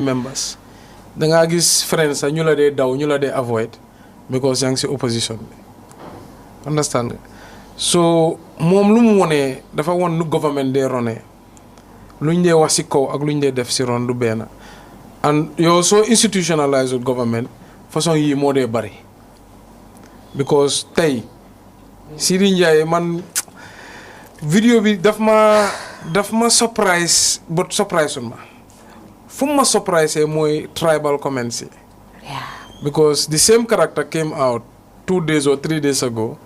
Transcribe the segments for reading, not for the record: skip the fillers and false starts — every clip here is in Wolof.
members da nga gis friends ñu la dee daw ñu la dee avoid because yaa ngi si opposition bi understand nga so moom lu mu wonee dafa won nu government dee ronee luñ dee wax si kaw ak luñ dee def si ron du benn and yow soo institutionalize government façon yii moo dee bari because tey Seedy Njie man vidéo bi daf ma surprise but surprise un ma fu ma surprise mooy tribal comments yi because the same character came out 2 days or 3 days ago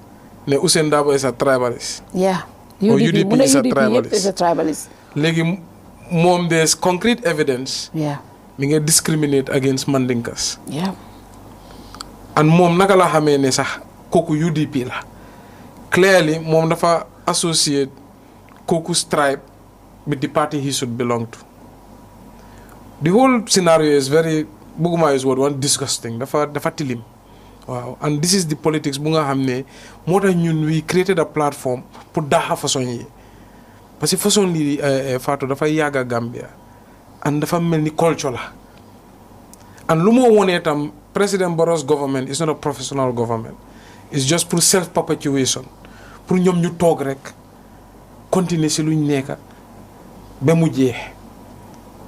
ne Ousainou Darboe is a tribalist or UDP is a tribalist léegi moom there's concrete evidence mi ngi discriminate against Mandinkas and moom naka la xamee ne sax kooku UDP la clearly moom dafa associate kooku's tribe with the party he should belong to. The whole scenario is very, buguma is one disgusting. Dafa tilim. Wow. And this is the politics bunga hamne. More than ñun we created a platform pour daha façon yi. Parce que façon li Fatou dafa yaga Gambia. And dafa melni culture la. And lu mo wone tam President Barrow's government is not a professional government. It's just pour self-perpetuation. Pour ñom ñu tok rek continuer ci luñ nekka ba mu jeex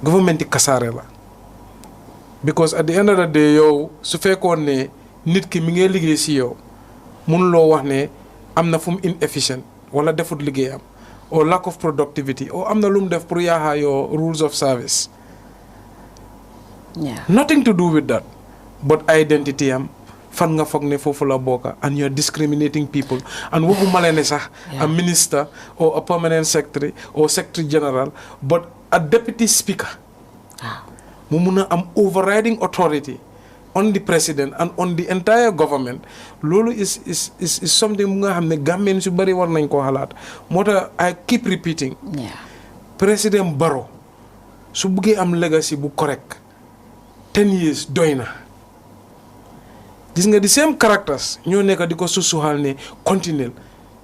government kasaare la because at the end of the day yow su fekkoon ne nit ki mi ngi liggéey ci yow mënuloo wax ne am na fu mu inefficient wala defut liggéeyam or lack of productivity or am na lu mu def pour yaaxa your rules of service nothing to do with that but identity am fan nga foog ne foofu la bokka and you're discriminating people and waxuma leen ne sax a minister or a permanent secretary or secretary general but a deputy speaker mu mun a am overriding authority on the president and on the entire government loolu is something mu nga xam ne Gambien su bari war nañ ko xalaat moo tax I keep repeating President Barrow su buggee am legacy bu correct 10 years doy na gis nga the same characters ñoo nekk di ko susuxal ne continuel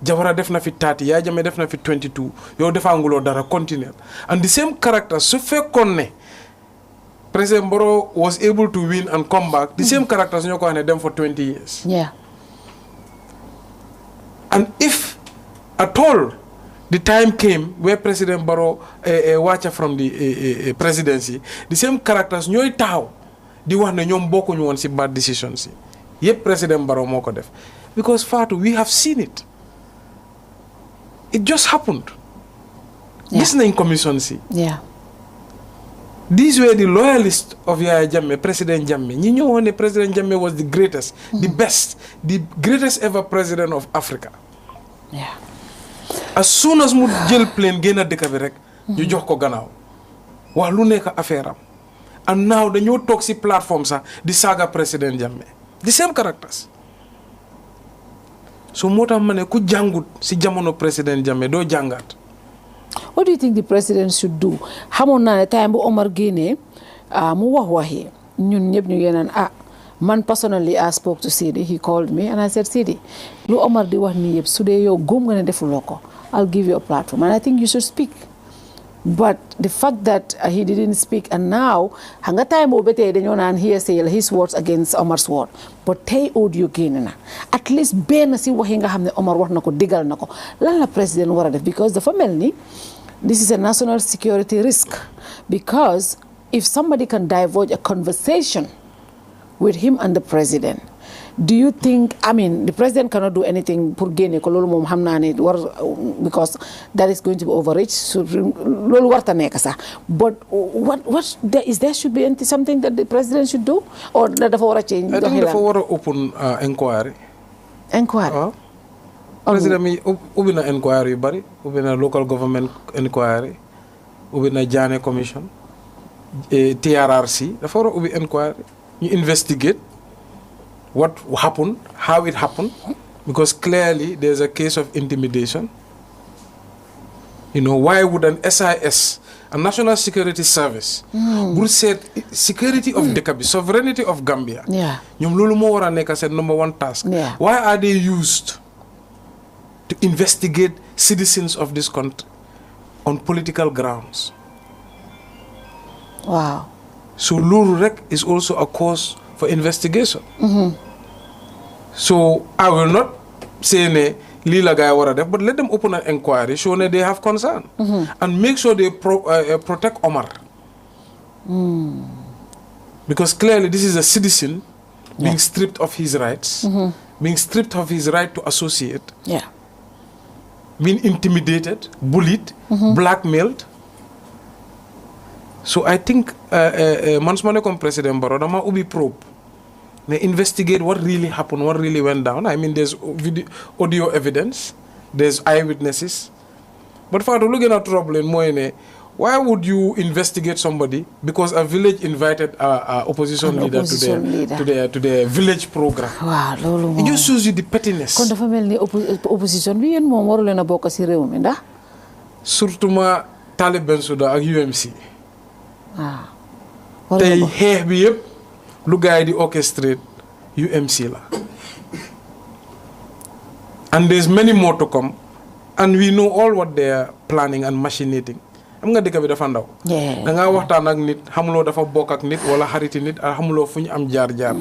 Jawara def na fi 30 Yaya Jammeh def na fi 22 yow defanguloo dara continuel and the same characters su fekkoon ne President Barrow was able to win and come back the same characters ñoo ko wax ne dem for 20 years and if at all the time came where President Barrow wàcca from the presidency the same characters ñooy taxaw di wax ne ñoom bokkuñu woon ci bad decisions yi yep President Barrow moo ko def because Fatou we have seen it just happened gis nañ commission si these were the loyalists of Yaya Jammeh President Jammeh ñi ñëwoon ne President Jammeh was the greatest the best the greatest ever president of Africa as soon as mu jël plane génn a dëkk bi rek ñu jox ko gannaaw wax lu nekk affaire am and now dañoo toog si plateforme sax di saaga President Jammeh the same characters so moo tax ma ne ku jàngut si jamono President Jammeh doo jàngaat. What do you think the president should do? xamoon naa ne time bu Omar génnee mu waxi ñun ñëpp ñu yeneen man personally I spoke to Seedy he called me and I said Seedy lu Omar di wax nii yëpp su dee yow góom nga ne defuloo ko I'll give you a platform and I think you should speak. But the fact that he didn't speak and now hanga time obete dañoo naan hearsay his words against Omar's word but tey audio génn na at least benn si waxi nga xam ne Omar wax na ko digal na ko lan la président war a def because dafa mel ni this is a national security risk because if somebody can divulge a conversation with him and the president do you think the president cannot do anything pour génne ko loolu moom xam naa ne war because that is going to be overreach so loolu warta nekk sax but what there should be something that the president should do or dafa war a change. I think dafa war a open enquiry. President mi ubbi na enquiry yu bari ubbi na local government enquiry ubbi na Janneh commission TRRC dafa war a ubbi enquiry ñu investigate what happened, how it happened, because clearly there's a case of intimidation. You know, why would an SIS, a National Security Service, would say security of Dekabi, sovereignty of Gambia, ñoom loolu moo war a nekk seen number one task. Why are they used to investigate citizens of this country on political grounds? Wow. So loolu rek is also a cause for investigation. So I will not say ne lii la gaay war a def, but let them open an enquiry, show ne they have concern. And make sure they protect Omar. Because clearly this is a citizen being stripped of his rights, being stripped of his right to associate, being intimidated, bullied, blackmailed. So I think man su ma nekkoon President Barrow dama ubbi probe ne investigate what really happened, what really went down. I mean, there's audio evidence, there's eyewitnesses. But Fatou, lu gën a troubling mooy ne why would you investigate somebody because a village invited a opposition leader to their village program? Waaw loolu moom it just shows you the pettiness. Kon dafa mel ni opposition bi yéen moom waru leen a bokk ci réew mi ndax. Surtout ma Talib Bensouda ak UMC. waaw. tey xeex bi yëpp lu gars yi di orchestrate UMC la. And there's many more to come. And we know all what they are planning and machinating. Am nga dëkk bi dafa ndaw. Da nga waxtaan ak nit xamuloo dafa bokk ak nit wala xariti nit xamuloo fu ñu am jaar-jaar.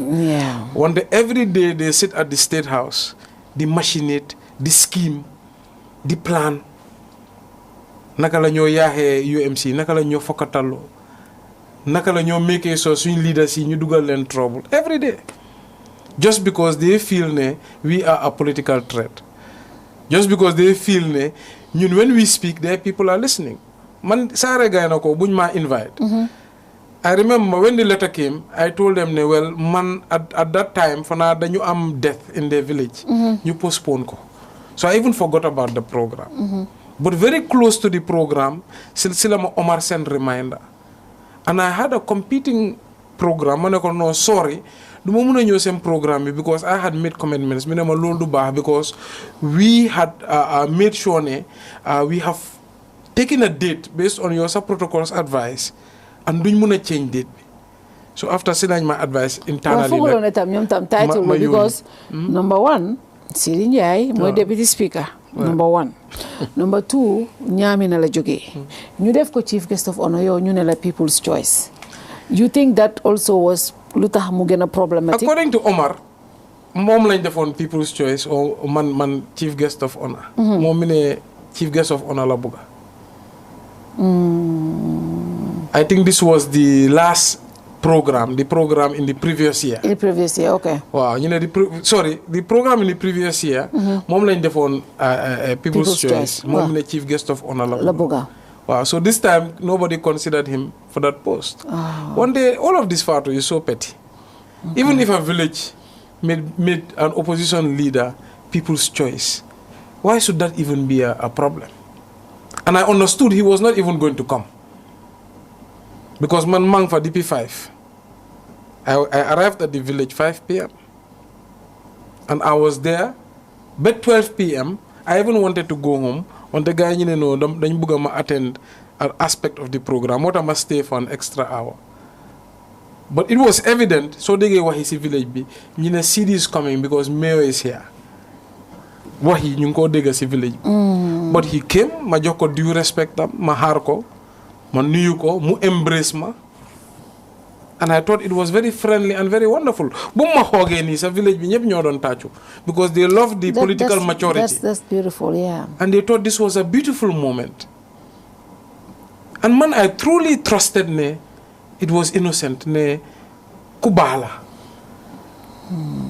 Wante every day they sit at the State House di machinate, di scheme, di plan. Naka la ñoo yaaxee UMC, naka la ñoo fokkataloo, naka la ñoo make so suñu leaders yi ñu dugal leen trouble every day. Just because they feel ne we are a political threat. Just because they feel ne ñun when we speak there people are listening. Man saare gay na ko buñ ma invite. I remember when the letter came, I told them ne well man at that time fana dañu am death in their village. ñu postpone ko. So I even forgot about the program. But very close to the program, sila ma Omar sent reminder. And I had a competing program. I said, no, sorry. I didn't want to use the program because I had made commitments. I said, because we had made sure we have taken a date based on your sub-protocol's advice and we didn't want to change date. So after saying my advice internally, because number one, Seedy Njie, my deputy speaker. Number one. Number two, ñaami na la jógee. ñu def ko chief guest of honor yow ñu ne la people's choice. You think that also was lu tax mu gën a problematic? According to Omar, moom lañ defoon people's choice or man chief guest of honor. moom mi ne chief guest of honor la bëgga. I think this was the last program, the program in the previous year. In the previous year, okay. Wow, you know the program in the previous year, mom lañ defoon people's choice. Mom ne chief guest of honor la bëgga. Wow, so this time nobody considered him for that post. One day, all of this photo is so petty. Even if a village made an opposition leader people's choice, why should that even be a problem? And I understood he was not even going to come. Because man mang for DP5. I arrived at the village 5 p.m. And I was there. By 12 p.m., I even wanted to go home. When the guy, dañ bëgg ma attend an aspect of the program. What I must stay for an extra hour. But it was evident, so they gave Wahi village bi, Seedy is coming because mayor is here. Wahi, ñu ko dégg ci village. But he came, ma jox ko due respect, ma xaar ko, ma nuyu ko, mu embrace ma. And I thought it was very friendly and very wonderful. Bumma hoge ni sa village bi ñep ñoo doon tàccu because they love the political maturity. That's beautiful, yeah. And they thought this was a beautiful moment. And man, I truly trusted ne it was innocent ne kubala.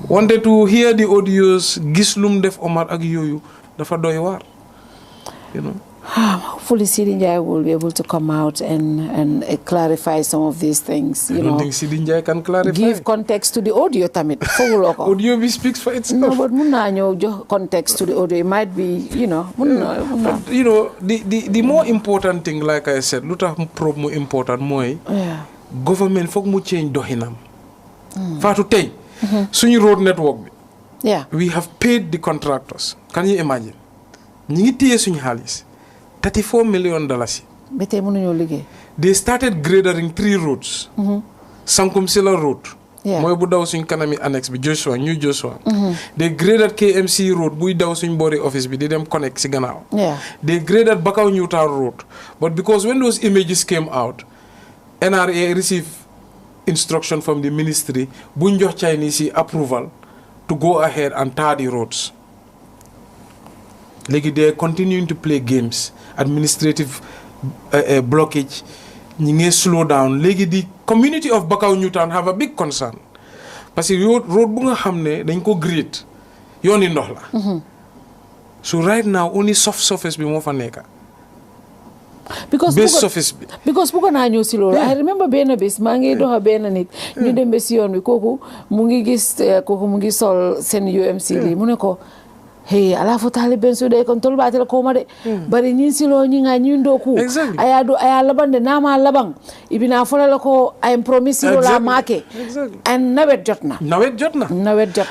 One day to hear the audios gis lum def Omar ak yoyu dafa doy war. You know. Hopefully Seedy Njie will be able to come out and clarify some of these things. I don't think Seedy Njie can clarify. Give context to the audio tamit. Audio speaks for itself. No, but munna ñoo jox context to the audio. It might be, munna. You know, the more important thing, like I said, lu tax probe mu important mooy government foog mu change doxinam. Fatou tey suñu road network bi. Yeah. We have paid the contractors. Can you imagine? Ñi ngi téye suñu xaalis. $34 million. They started gradering 3 roads. Sankum Sila Road. Moy bu daw suñ kanami annex bi Joshua, New Joshua. They graded KMC Road buy daw suñ bori office bi di dem connect ci gannaaw. They graded Bakaw Newtown Road. But because when those images came out, NRA received instruction from the ministry buñ jox Chinese approval to go ahead and tar the roads. Léegi they are continuing to play games, administrative blockage, ñi ngi slow down. Léegi the community of Bakau Newtown have a big concern parce que road bu nga xam ne dañ ko grade yooni ndox la. So right now only soft surface bi moo fa nekka. Because bëgg naa ñëw si loolu. I remember benn bés maa ngi doxa benn nit ñu dem ba si yoon bi kooku mu ngi gis kooku mu ngi sol seen UMC li mu ne ko hey ala fo Talib Bensouda kon tol batela ko ma de bari ñin silo ñi nga ñin doku aya labande na ma labang ibina fola la ko I am promise la make and nawet jotna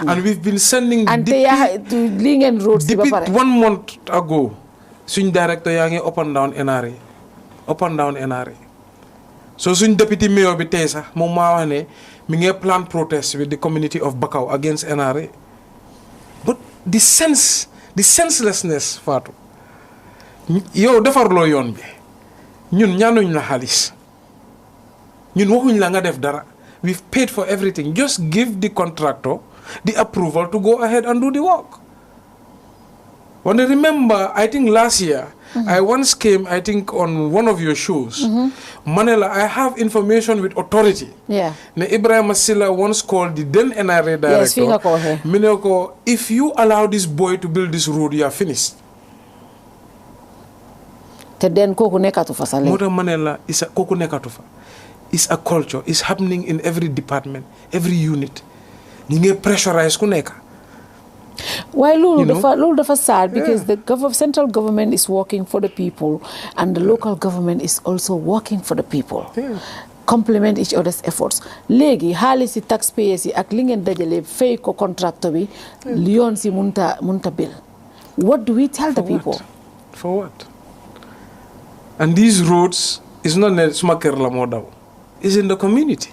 and we've been sending and they li ngeen road ci ba pare 1 month ago suñ director yaa ngi up and down NRA so suñ deputy mayor bi tey sax moom maa wax ne mi ngi plan protest with the community of Bakau against NRA. But the senselessness Fatou yow defarloo yoon bi ñun ñaanuñ la xaalis ñun waxuñ la nga def dara. We've paid for everything. Just give the contractor the approval to go ahead and do the work. When I remember, I think last year, I once came, I think, on one of your shows. Manila, I have information with authority. Yeah. Ibrahim Masila once called the then NRA director. Yes, Minoko, if you allow this boy to build this road, you are finished. Then koko nekatufa sale. Mota Manila is a koko nekatufa. It's a culture. It's happening in every department, every unit. Ninge pressurize kuneka. Why Lulu dafa sad because the central government is working for the people and the local government is also working for the people. Complement each other's efforts. Legi hali si taxpayers yi ak li ngeen dajale fay ko contractor bi lion si munta bill. What do we tell the people? For what? And these roads is not suma kër la moo daw. It's in the community.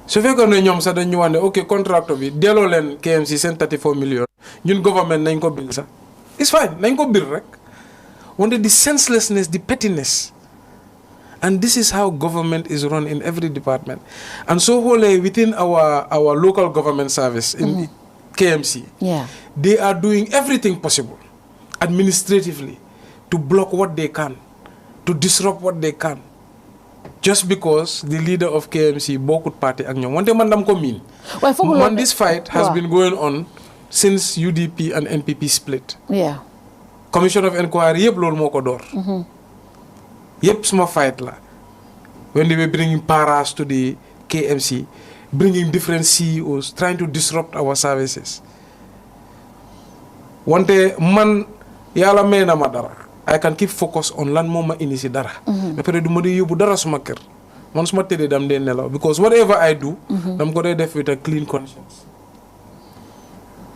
So fekk na ñoom sax dañu wone okay contractor bi delloo leen KMC 34 million ñun government nañ ko bill sax it's fine nañ ko bill rek wante the senselessness, the pettiness, and this is how government is run in every department. And so wholly within our local government service in KMC, they are doing everything possible administratively to block what they can, to disrupt what they can. Just because the leader of KMC Bokut Party ak ñom wante man dam ko min man this fight has been going on since UDP and NPP split. Commission of enquiry yep lol moko dor yep suma fight la when they were bringing paras to the KMC, bringing different CEOs, trying to disrupt our services. Wante man yalla may na ma dara I can keep focus on lan moma inisi dara. Mais peut du modi yobu dara suma kër. Man suma tédé dam dé nelaw because whatever I do, dam ko def with a clean conscience.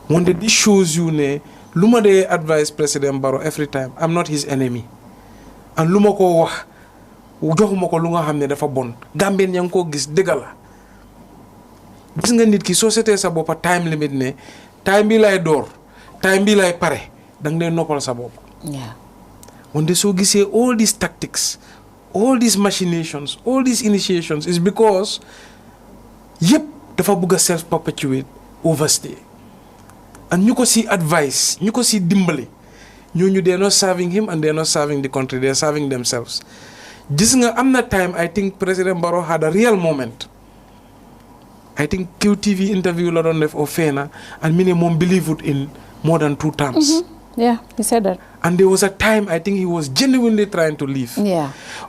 When this shows you ne luma dey advise President Barrow every time, I'm not his enemy. And luma ko wax joxuma ko lu nga xamné dafa bon. Gambien yang ko gis degala. Gis nga nit ki société sa bop time limit ne time bi lay door, time bi lay paré, dang lay noppal sa bop. When they so say all these tactics, all these machinations, all these initiations is because dafa bëgg self-perpetuate, overstay. And you can see advice, you can see dimbali. They're not serving him and they're not serving the country, they're serving themselves. This am that time I think President Barrow had a real moment. I think QTV interview la don def Ofena and minimum believe it in more than 2 terms. Yeah, he said that. And there was a time I think he was genuinely trying to leave.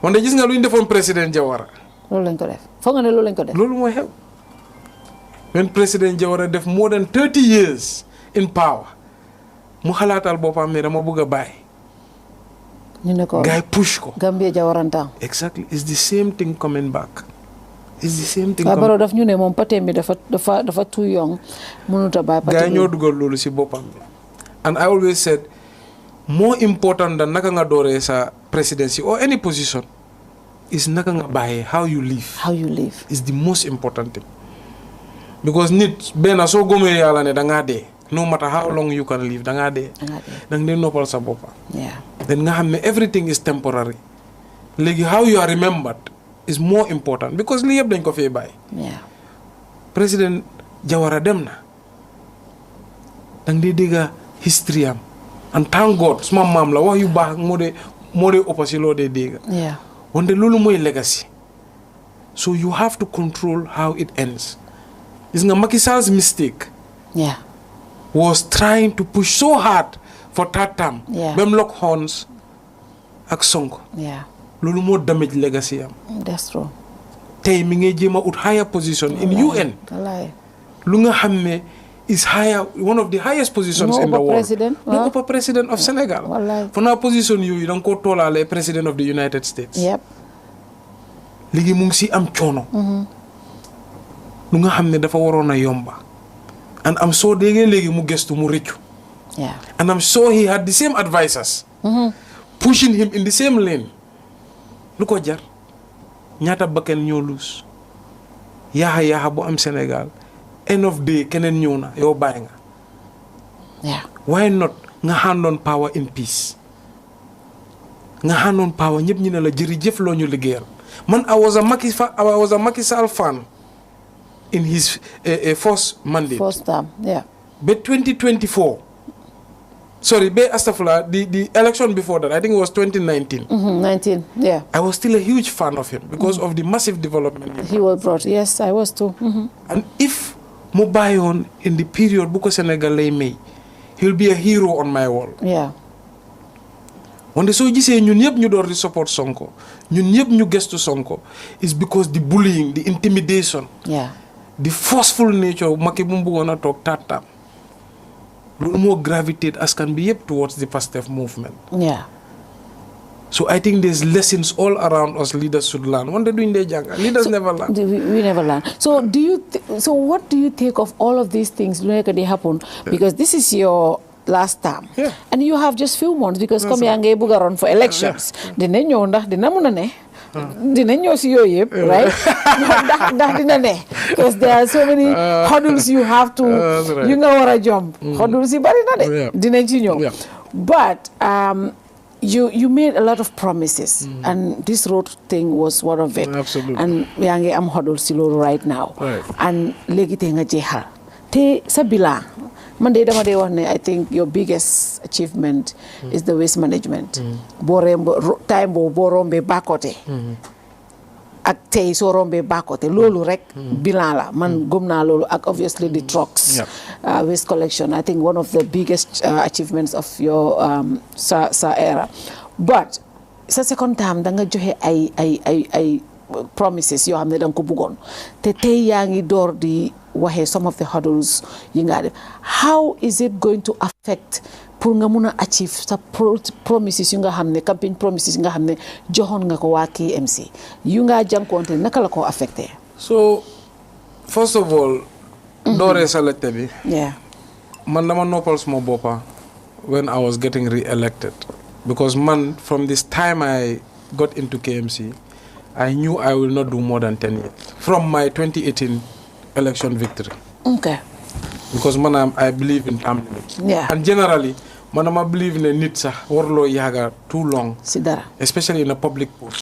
When they just nga luñ defon President Jawara. Lolu lañ ko def. Fo nga ne lolu lañ ko def. Lolu mo xew. When President Jawara def more than 30 years in power, mu xalaatal bopam ne dama bëgg bay. Ñu ne ko guy push ko. Gambia Jawaranta. Exactly. It's the same thing coming back. It's the same thing. Baro daf ñu ne mom patem bi dafa too young. Mënuta bay patem. Guy ñoo dugal lolu ci bopam. And I always said, more important than naka nga dore sa presidency or any position is naka nga baye, how you live. How you live is the most important thing. Because nit bena so gome yalla ne da nga de, no matter how long you can live, da nga de. Dang de noppal sa bopa. Then nga xamne everything is temporary. Legi how you are remembered is more important because li yeb dañ ko fee bay. Yeah. President Jawara dem na. Dang di diga history am. And thank God, suma mam la wax yu baax moo de opposite lo de diga. Yeah. Wante lolu moy legacy. So you have to control how it ends. Is nga Macky Sall's mistake. Yeah. Was trying to push so hard for third term. Yeah. Bem lock horns ak Sonko. Yeah. Lolu mo damage legacy am. That's true. Tay mi ngi jema ut higher position in UN. Wallahi. Lu nga xamne is higher, one of the highest positions in the world. President. No upper president of Senegal. Wallahi. For na position you don't ko tolale president of the United States. Yep. Ligi mu ngi si am coono. Lu nga xamne dafa warona yomba. And I'm so legi mu gestu mu reccu. Yeah. And I'm sure he had the same advisors. Pushing him in the same lane. Lu ko jar. Ñaata bakken ñoo lose. Yaha bu am Senegal. End of day keneen ñëw na yow bàyyi nga. Yeah. Why not nga hand on power in peace? Nga hand on power ñëpp ñu ne la jërëjëf loo ñu liggéeyal. Man I was a Macky Sall fan in his first mandate. First term, yeah. But 2024. Sorry, the election before that, I think it was 2019. 19, yeah. I was still a huge fan of him because of the massive development. He was brought, yes, I was too. And if Mobayon in the period Buko Senegal lay may, he'll be a hero on my wall. Yeah. When the Soji say ñun ñep ñu door di support Sonko, ñun ñep ñu gestu Sonko, is because the bullying, the intimidation, yeah, the forceful nature of Macky bu bëggona tok tatam. Lolu mo gravitate askan bi yep towards the Pastef movement. Yeah. So I think there's lessons all around us leaders should learn. One day doing the janga. Leaders never learn. We never learn. So what do you take of all of these things that happen? Because this is your last term. Yeah. And you have just few months because come yange buga run for elections. Dina ñëw ndax dina mëna ne. Dina ñëw si yooyu yëpp, right? ndax dina ne. Because there are so many hurdles you have to you nga war a jump. Hurdles yi bari na de. Dinañ ci ñëw. But You made a lot of promises, and this road thing was one of it. Absolutely. And yange am hodol silo right now. Right. And legi te nga jehal. Te sa bilan. Man de dama de wax ne I think your biggest achievement is the waste management. Time bo rombe bakote. Ak tey so rombe bakote lolu rek bilan la man gëm naa lolu ak obviously the trucks waste collection I think one of the biggest achievements of your sa era. But sa second time da nga joxe ay promises yoo xam ne da nga ko bëggoon te tey yaa ngi door di waxe some of the hurdles yi nga def. How is it going to affect pour nga mun a achieve sa promises yu nga xam ne campaign promises yu nga xam ne joxoon nga ko waa KMC yu nga jànkuwante naka la ko affecté? So first of all dooree sa laajte bi man dama noppal suma boppa when I was getting re-elected because man from this time I got into KMC I knew I will not do more than 10 years from my 2018 election victory. Okay. Because man I believe in time limits. And generally man I believe in a nit sax warloo yaga too long. Si dara. Especially in a public post.